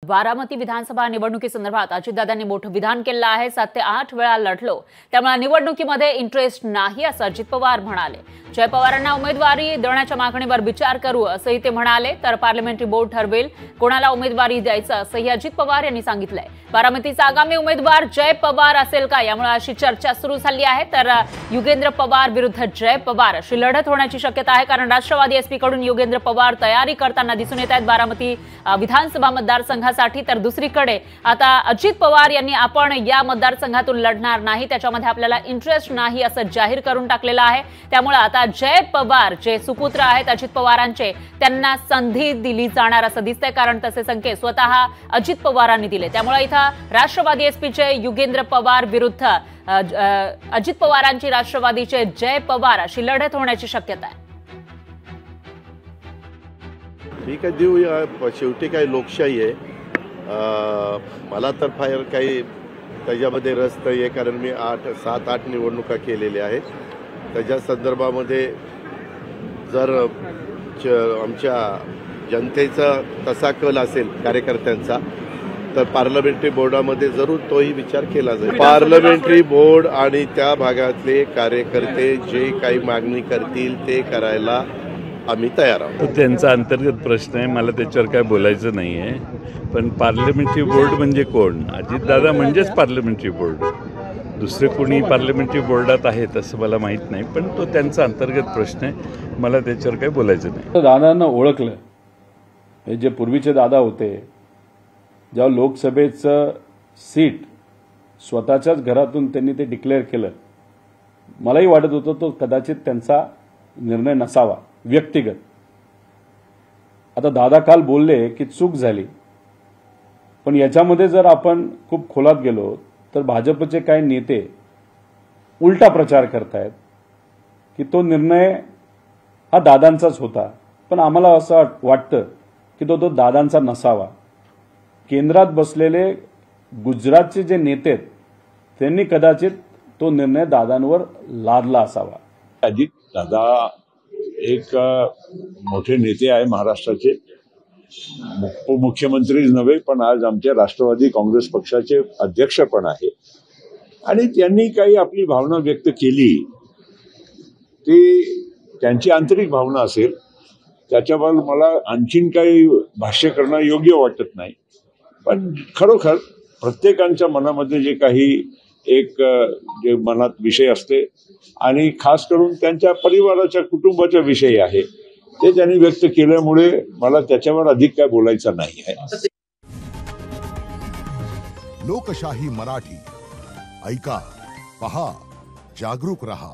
बारामती विधानसभा निवडणुकीसंदर्भात अजितदादांनी मोठं विधान केलं आहे। 7 ते 8 वेळा लढलो, त्यामुळे निवडणुकीमध्ये इंटरेस्ट नाही असं अजित पवार म्हणाले। जय पवारांना उमेदवारी देण्याच्या मागणीवर विचार करू असंही ते म्हणाले। तर पार्लमेंटरी बोर्ड ठरवेल कोणाला उमेदवारी द्यायचं असंही अजित पवार यांनी सांगितलंय। बारामतीचा आगामी उमेदवार जय पवार असेल का, यामुळे अशी चर्चा सुरू झाली आहे। तर युगेंद्र पवार विरुद्ध जय पवार अशी लढत होण्याची शक्यता आहे, कारण राष्ट्रवादी एसपी कडून युगेंद्र पवार तयारी करताना दिसून येत आहेत बारामती विधानसभा मतदारसंघासाठी। तर दुसरीकडे आता अजित पवार यांनी आपण या मतदारसंघातून लढणार नाही, त्याच्यामध्ये आपल्याला इंटरेस्ट नाही असं जाहीर करून टाकलेलं आहे। त्यामुळे आता जय पवार जे सुपुत्र आहेत अजित पवारांचे, त्यांना संधी दिली जाणार असं दिसतंय, कारण तसे संकेत स्वतः अजित पवारांनी दिले। त्यामुळे इथं राष्ट्रवादी एसपीचे युगेंद्र पवार विरुद्ध अजित पवारांची राष्ट्रवादीचे जय पवार अशी लढत होण्याची शक्यता आहे। ठीक आहे, देऊया, शेवटी काही लोकशाही आहे। मला तर फार काही त्याच्यामध्ये रस नाही आहे, कारण मी 7-8 निवडणुका केलेल्या आहेत। त्याच्या संदर्भामध्ये जर आमच्या जनतेचा तसा कल असेल कार्यकर्त्यांचा, तर पार्लमेंटरी बोर्डामध्ये जरूर तोही विचार केला जाईल। पार्लमेंटरी बोर्ड आणि त्या भागातले कार्यकर्ते जे काही मागणी करतील ते करायला आम्ही तयार आहोत। तो त्यांचा अंतर्गत प्रश्न आहे, मला त्याच्यावर काय बोलायचं नाही आहे। पण पार्लमेंटरी बोर्ड म्हणजे कोण? अजितदादा म्हणजेच पार्लमेंटरी बोर्ड, दुसरे कोणी पार्लमेंटरी बोर्डात आहेत असं मला माहीत नाही, पण तो त्यांचा अंतर्गत प्रश्न आहे, मला त्याच्यावर काय बोलायचं नाही। दादांना ओळखलं, हे जे पूर्वीचे दादा होते, जेव्हा लोकसभेचं सीट स्वतःच्याच घरातून त्यांनी ते डिक्लेअर केलं, मलाही वाटत होतं तो कदाचित त्यांचा निर्णय नसावा व्यक्तिगत। आता दादा काल बोलले की चूक झाली, पण याच्यामध्ये जर आपण खूप खोलात गेलो तर भाजपचे काही नेते उलटा प्रचार करतायत की तो निर्णय हा दादांचाच होता, पण आम्हाला असं वाटतं की तो दादांचा नसावा। केंद्रात बसलेले गुजरातचे जे नेते आहेत त्यांनी कदाचित तो निर्णय दादांवर लादला असावा। अजित दादा एक मोठे नेते आहे महाराष्ट्राचे, उपमुख्यमंत्रीच नव्हे पण आज आमच्या राष्ट्रवादी काँग्रेस पक्षाचे अध्यक्ष पण आहे, आणि त्यांनी काही आपली भावना व्यक्त केली, ती त्यांची आंतरिक भावना असेल, त्याच्यावर मला आणखीन काही भाष्य करणं योग्य वाटत नाही। पण खरोखर प्रत्येकाच्या मनामध्ये जे काही एक जे मनात विषय असते आणि खास करून त्यांच्या परिवाराच्या कुटुंबाच्या विषयी आहे, ते त्यांनी व्यक्त केल्यामुळे मला त्याच्यावर अधिक काय बोलायचं नाही आहे। लोकशाही मराठी ऐका, पहा, जागरूक रहा।